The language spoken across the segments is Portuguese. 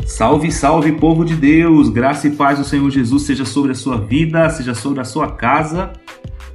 Salve, salve, povo de Deus! Graça e paz do Senhor Jesus seja sobre a sua vida, seja sobre a sua casa.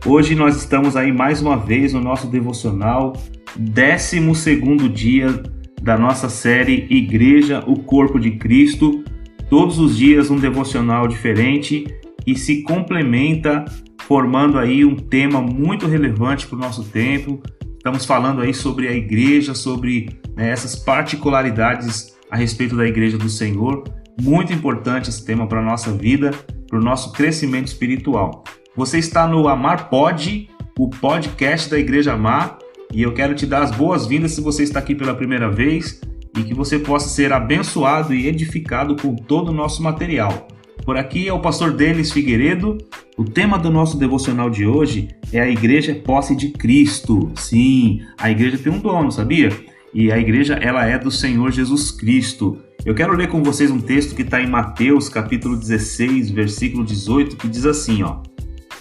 Hoje nós estamos aí mais uma vez no nosso devocional, 12º dia da nossa série Igreja, o Corpo de Cristo. Todos os dias um devocional diferente e se complementa, formando aí um tema muito relevante para o nosso tempo. Estamos falando aí sobre a igreja, sobre essas particularidades a respeito da igreja do Senhor. Muito importante esse tema para a nossa vida, para o nosso crescimento espiritual. Você está no Amar Pod, o podcast da Igreja Amar, e eu quero te dar as boas-vindas se você está aqui pela primeira vez e que você possa ser abençoado e edificado com todo o nosso material. Por aqui é o pastor Denis Figueiredo. O tema do nosso devocional de hoje é a igreja posse de Cristo. Sim, a igreja tem um dono, sabia? E a igreja, ela é do Senhor Jesus Cristo. Eu quero ler com vocês um texto que está em Mateus, capítulo 16, versículo 18, que diz assim, ó: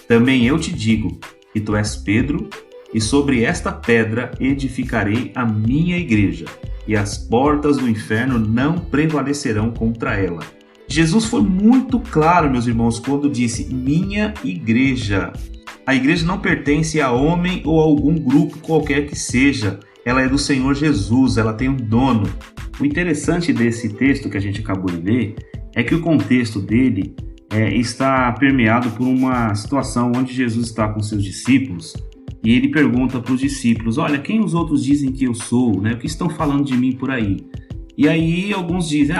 Também eu te digo que tu és Pedro, e sobre esta pedra edificarei a minha igreja, e as portas do inferno não prevalecerão contra ela. Jesus foi muito claro, meus irmãos, quando disse minha igreja. A igreja não pertence a homem ou a algum grupo qualquer que seja. Ela é do Senhor Jesus, ela tem um dono. O interessante desse texto que a gente acabou de ler é que o contexto dele está permeado por uma situação onde Jesus está com seus discípulos e ele pergunta para os discípulos, olha, quem os outros dizem que eu sou? O que estão falando de mim por aí? E aí alguns dizem,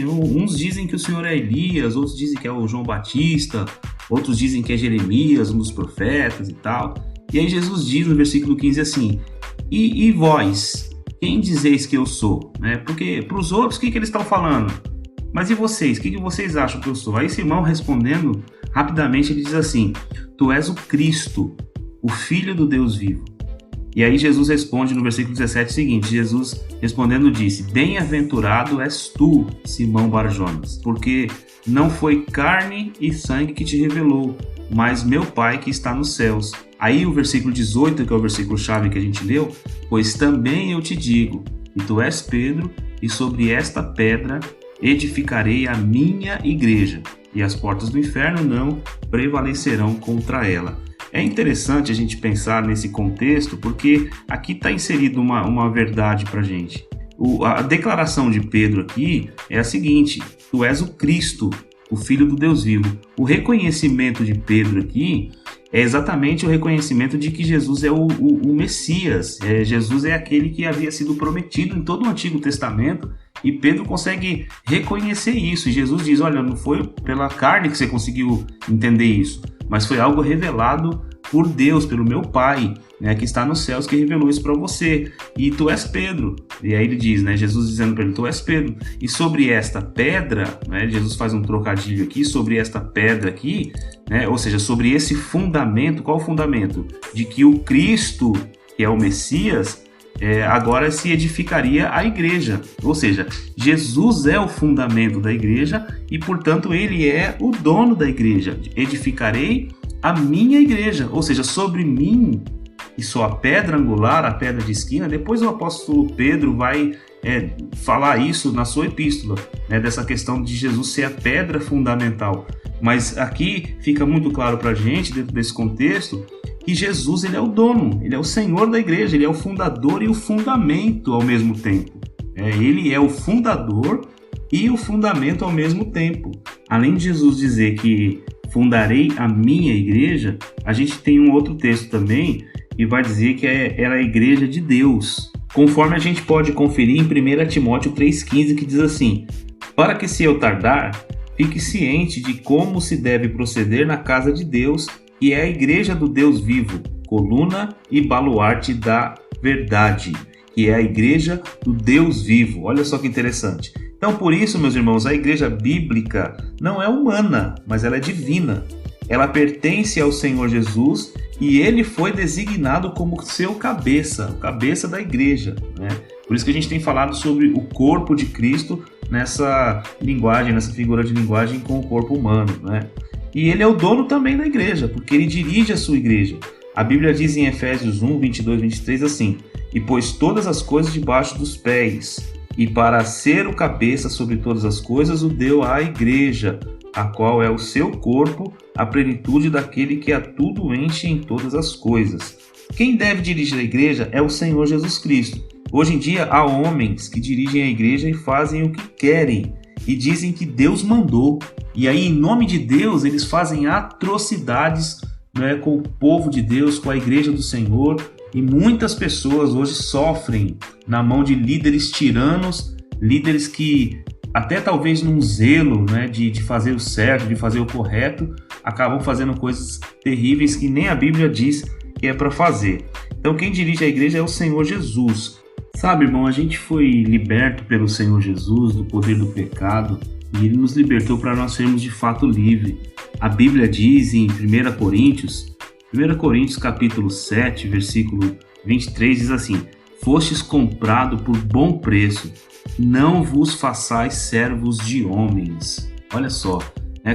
uns dizem que o Senhor é Elias, outros dizem que é o João Batista, outros dizem que é Jeremias, um dos profetas e tal. E aí Jesus diz no versículo 15 assim, e vós, quem dizeis que eu sou? Porque para os outros, o que eles estão falando? Mas e vocês? O que vocês acham que eu sou? Aí esse irmão respondendo rapidamente, ele diz assim, tu és o Cristo, o Filho do Deus vivo. E aí Jesus responde no versículo 17 o seguinte, Jesus respondendo disse, bem-aventurado és tu, Simão Barjonas, porque não foi carne e sangue que te revelou, mas meu Pai que está nos céus. Aí o versículo 18, que é o versículo chave que a gente leu, pois também eu te digo, e tu és Pedro, e sobre esta pedra edificarei a minha igreja, e as portas do inferno não prevalecerão contra ela. É interessante a gente pensar nesse contexto, porque aqui está inserida uma verdade para a gente. A declaração de Pedro aqui é a seguinte, tu és o Cristo, o Filho do Deus vivo. O reconhecimento de Pedro aqui é exatamente o reconhecimento de que Jesus é o Messias. Jesus é aquele que havia sido prometido em todo o Antigo Testamento e Pedro consegue reconhecer isso. E Jesus diz, olha, não foi pela carne que você conseguiu entender isso, mas foi algo revelado por Deus, pelo meu Pai, que está nos céus, que revelou isso para você. E tu és Pedro. E aí ele diz, Jesus dizendo para ele, tu és Pedro. E sobre esta pedra, Jesus faz um trocadilho aqui, sobre esta pedra aqui, ou seja, sobre esse fundamento, qual o fundamento? De que o Cristo, que é o Messias, agora se edificaria a igreja. Ou seja, Jesus é o fundamento da igreja e, portanto, ele é o dono da igreja. Edificarei a minha igreja, ou seja, sobre mim, e sou a pedra angular, a pedra de esquina. Depois o apóstolo Pedro vai falar isso na sua epístola, dessa questão de Jesus ser a pedra fundamental. Mas aqui fica muito claro para a gente, dentro desse contexto, que Jesus ele é o dono, ele é o Senhor da igreja, ele é o fundador e o fundamento ao mesmo tempo. Ele é o fundador e o fundamento ao mesmo tempo. Além de Jesus dizer que fundarei a minha igreja, a gente tem um outro texto também que vai dizer que ela é a igreja de Deus. Conforme a gente pode conferir em 1 Timóteo 3,15, que diz assim, para que se eu tardar, fique ciente de como se deve proceder na casa de Deus, que é a igreja do Deus vivo, coluna e baluarte da verdade, que é a igreja do Deus vivo. Olha só que interessante. Então, por isso, meus irmãos, a igreja bíblica não é humana, mas ela é divina. Ela pertence ao Senhor Jesus e ele foi designado como seu cabeça, o cabeça da igreja. Por isso que a gente tem falado sobre o corpo de Cristo nessa linguagem, nessa figura de linguagem com o corpo humano. E ele é o dono também da igreja, porque ele dirige a sua igreja. A Bíblia diz em Efésios 1, 22, 23 assim, e pôs todas as coisas debaixo dos pés, e para ser o cabeça sobre todas as coisas o deu à igreja, a qual é o seu corpo, a plenitude daquele que a tudo enche em todas as coisas. Quem deve dirigir a igreja é o Senhor Jesus Cristo. Hoje em dia há homens que dirigem a igreja e fazem o que querem e dizem que Deus mandou. E aí, em nome de Deus, eles fazem atrocidades, né, com o povo de Deus, com a igreja do Senhor. E muitas pessoas hoje sofrem na mão de líderes tiranos, líderes que até talvez num zelo, né, de fazer o certo, de fazer o correto, acabam fazendo coisas terríveis que nem a Bíblia diz que é para fazer. Então quem dirige a igreja é o Senhor Jesus. Sabe, irmão, a gente foi liberto pelo Senhor Jesus do poder do pecado e Ele nos libertou para nós sermos de fato livres. A Bíblia diz em 1 Coríntios capítulo 7, versículo 23, diz assim: fostes comprado por bom preço, não vos façais servos de homens. Olha só,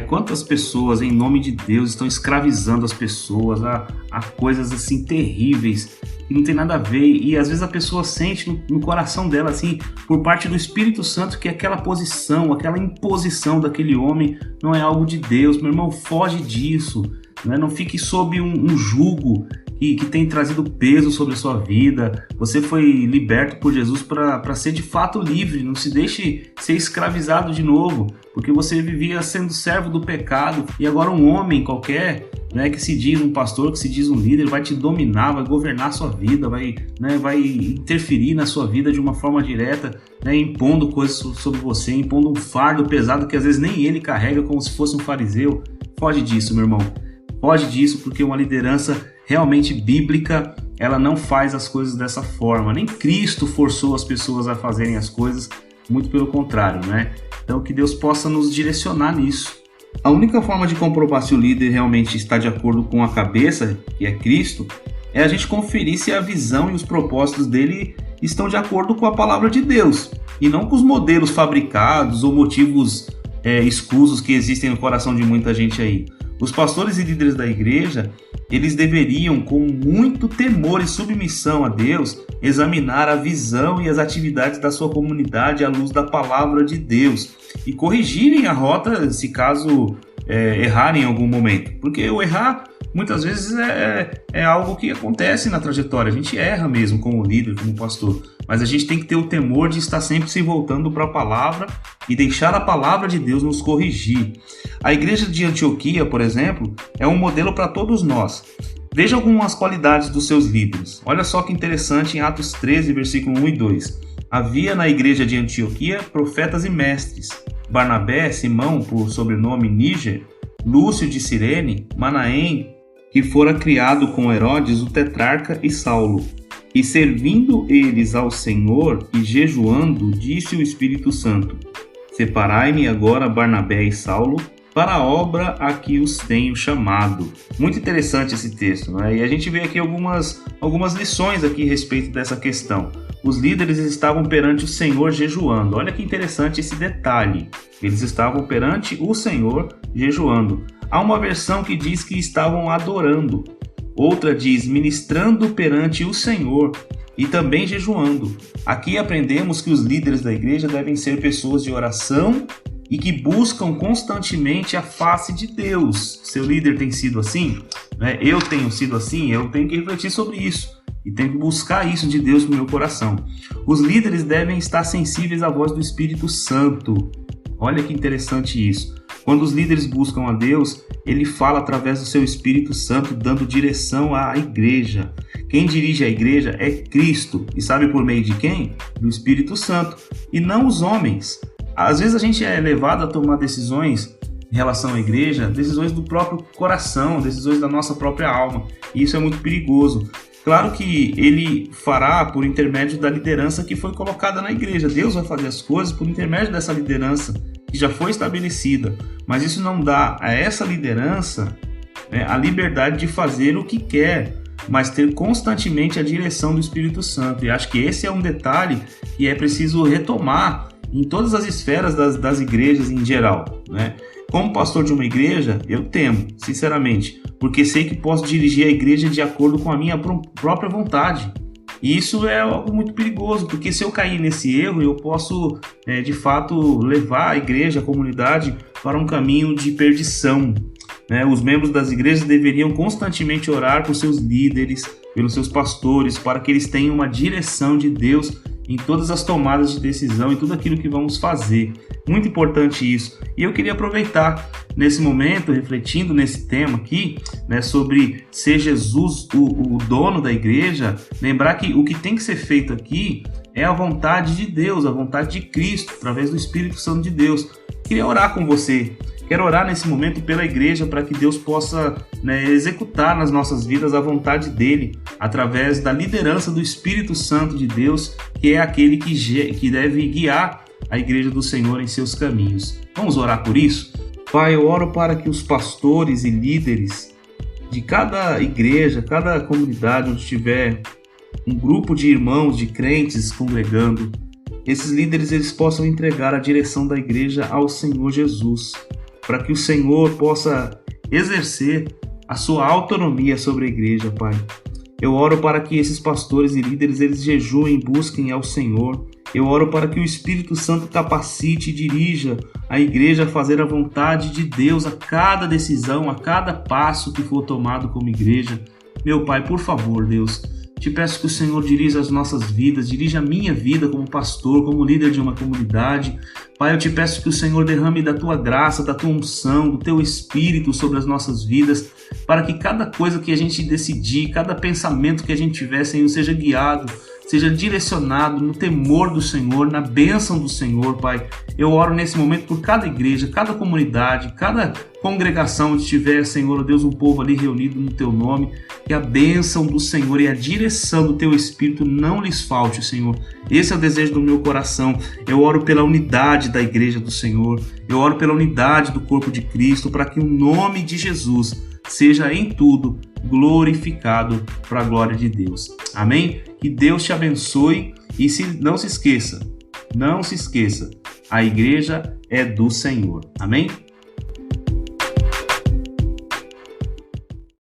quantas pessoas em nome de Deus estão escravizando as pessoas a coisas assim terríveis que não tem nada a ver, e às vezes a pessoa sente no coração dela assim, por parte do Espírito Santo, que aquela posição, aquela imposição daquele homem não é algo de Deus. Meu irmão, foge disso, né? Não fique sob um jugo que tem trazido peso sobre a sua vida. Você foi liberto por Jesus para ser de fato livre. Não se deixe ser escravizado de novo, porque você vivia sendo servo do pecado, e agora um homem qualquer, né, que se diz um pastor, que se diz um líder, vai te dominar, vai governar a sua vida, vai interferir na sua vida de uma forma direta, né, impondo coisas sobre você, impondo um fardo pesado que às vezes nem ele carrega, como se fosse um fariseu. Foge disso, meu irmão. Foge disso, porque uma liderança realmente bíblica, ela não faz as coisas dessa forma. Nem Cristo forçou as pessoas a fazerem as coisas, muito pelo contrário, né? Então que Deus possa nos direcionar nisso. A única forma de comprovar se o líder realmente está de acordo com a cabeça, que é Cristo, é a gente conferir se a visão e os propósitos dele estão de acordo com a palavra de Deus, e não com os modelos fabricados ou motivos escusos que existem no coração de muita gente aí. Os pastores e líderes da igreja, eles deveriam, com muito temor e submissão a Deus, examinar a visão e as atividades da sua comunidade à luz da palavra de Deus e corrigirem a rota se caso errarem em algum momento. Porque o errar, muitas vezes, é algo que acontece na trajetória. A gente erra mesmo como líder, como pastor. Mas a gente tem que ter o temor de estar sempre se voltando para a palavra e deixar a palavra de Deus nos corrigir. A igreja de Antioquia, por exemplo, é um modelo para todos nós. Veja algumas qualidades dos seus líderes. Olha só que interessante em Atos 13, versículo 1 e 2. Havia na igreja de Antioquia profetas e mestres: Barnabé, Simão, por sobrenome Níger, Lúcio de Cirene, Manaém, que fora criado com Herodes o tetrarca, e Saulo. E servindo eles ao Senhor e jejuando, disse o Espírito Santo: separai-me agora Barnabé e Saulo para a obra a que os tenho chamado. Muito interessante esse texto, né? E a gente vê aqui algumas lições aqui a respeito dessa questão. Os líderes estavam perante o Senhor jejuando. Olha que interessante esse detalhe. Eles estavam perante o Senhor jejuando. Há uma versão que diz que estavam adorando. Outra diz ministrando perante o Senhor e também jejuando. Aqui aprendemos que os líderes da igreja devem ser pessoas de oração e que buscam constantemente a face de Deus. Seu líder tem sido assim? Eu tenho sido assim? Eu tenho que refletir sobre isso e tenho que buscar isso de Deus no meu coração. Os líderes devem estar sensíveis à voz do Espírito Santo. Olha que interessante isso. Quando os líderes buscam a Deus, Ele fala através do seu Espírito Santo, dando direção à igreja. Quem dirige a igreja é Cristo. E sabe por meio de quem? Do Espírito Santo. E não os homens. Às vezes a gente é levado a tomar decisões em relação à igreja, decisões do próprio coração, decisões da nossa própria alma. E isso é muito perigoso. Claro que Ele fará por intermédio da liderança que foi colocada na igreja. Deus vai fazer as coisas por intermédio dessa liderança que já foi estabelecida, mas isso não dá a essa liderança a liberdade de fazer o que quer, mas ter constantemente a direção do Espírito Santo. E acho que esse é um detalhe que é preciso retomar em todas as esferas das igrejas em geral, né? Como pastor de uma igreja, eu temo, sinceramente, porque sei que posso dirigir a igreja de acordo com a minha própria vontade. E isso é algo muito perigoso, porque se eu cair nesse erro, eu posso, de fato, levar a igreja, a comunidade, para um caminho de perdição. Os membros das igrejas deveriam constantemente orar por seus líderes, pelos seus pastores, para que eles tenham uma direção de Deus em todas as tomadas de decisão e tudo aquilo que vamos fazer. Muito importante isso. E eu queria aproveitar nesse momento, refletindo nesse tema aqui, sobre ser Jesus o dono da igreja, lembrar que o que tem que ser feito aqui é a vontade de Deus, a vontade de Cristo, através do Espírito Santo de Deus. Queria orar com você. Quero orar nesse momento pela igreja para que Deus possa executar nas nossas vidas a vontade dele, através da liderança do Espírito Santo de Deus, que é aquele que deve guiar a igreja do Senhor em seus caminhos. Vamos orar por isso? Pai, eu oro para que os pastores e líderes de cada igreja, cada comunidade onde tiver um grupo de irmãos, de crentes congregando, esses líderes eles possam entregar a direção da igreja ao Senhor Jesus, para que o Senhor possa exercer a sua autonomia sobre a igreja, Pai. Eu oro para que esses pastores e líderes eles jejuem e busquem ao Senhor. Eu oro para que o Espírito Santo capacite e dirija a igreja a fazer a vontade de Deus a cada decisão, a cada passo que for tomado como igreja. Meu Pai, por favor, Deus, te peço que o Senhor dirija as nossas vidas, dirija a minha vida como pastor, como líder de uma comunidade. Pai, eu te peço que o Senhor derrame da tua graça, da tua unção, do teu Espírito sobre as nossas vidas, para que cada coisa que a gente decidir, cada pensamento que a gente tiver, Senhor, seja guiado, seja direcionado no temor do Senhor, na bênção do Senhor, Pai. Eu oro nesse momento por cada igreja, cada comunidade, cada congregação onde tiver, Senhor, Deus, um povo ali reunido no Teu nome, que a bênção do Senhor e a direção do Teu Espírito não lhes falte, Senhor. Esse é o desejo do meu coração. Eu oro pela unidade da igreja do Senhor, eu oro pela unidade do corpo de Cristo, para que o nome de Jesus seja em tudo glorificado para a glória de Deus. Amém? Que Deus te abençoe e não se esqueça, a igreja é do Senhor. Amém?